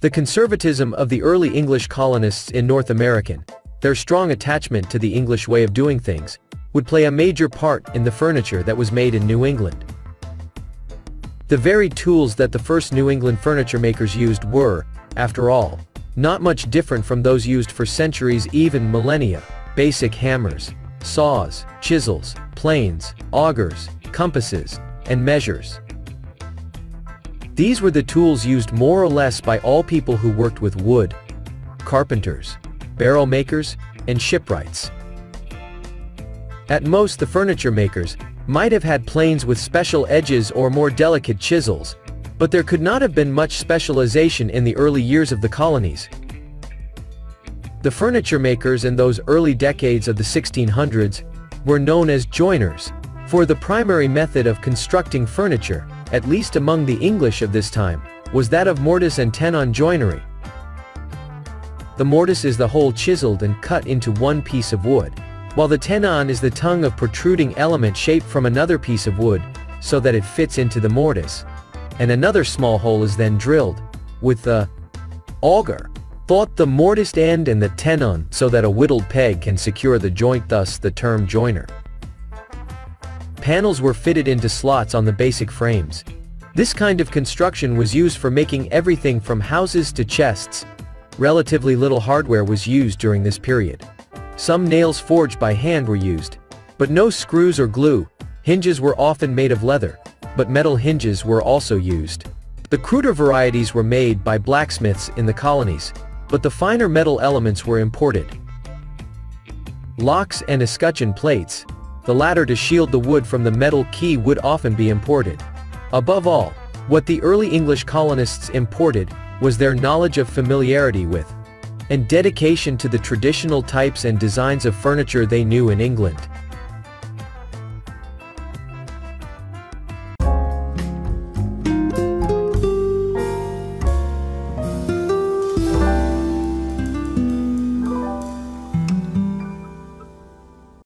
The conservatism of the early English colonists in North America, their strong attachment to the English way of doing things, would play a major part in the furniture that was made in New England. The very tools that the first New England furniture makers used were, after all, not much different from those used for centuries, even millennia: basic hammers, saws, chisels, planes, augers, compasses, and measures. These were the tools used more or less by all people who worked with wood: carpenters, barrel makers, and shipwrights. At most, the furniture makers might have had planes with special edges or more delicate chisels, but there could not have been much specialization in the early years of the colonies. The furniture makers in those early decades of the 1600s were known as joiners, for the primary method of constructing furniture, at least among the English of this time, was that of mortise and tenon joinery. The mortise is the hole chiseled and cut into one piece of wood, while the tenon is the tongue of protruding element shaped from another piece of wood, so that it fits into the mortise, and another small hole is then drilled, with the auger thought the mortised end and the tenon, so that a whittled peg can secure the joint, thus the term joiner. Panels were fitted into slots on the basic frames. This kind of construction was used for making everything from houses to chests. Relatively little hardware was used during this period. Some nails forged by hand were used, but no screws or glue. Hinges were often made of leather, but metal hinges were also used. The cruder varieties were made by blacksmiths in the colonies, but the finer metal elements were imported. Locks and escutcheon plates, the latter to shield the wood from the metal key, would often be imported. Above all, what the early English colonists imported was their knowledge of familiarity with, and dedication to the traditional types and designs of furniture they knew in England.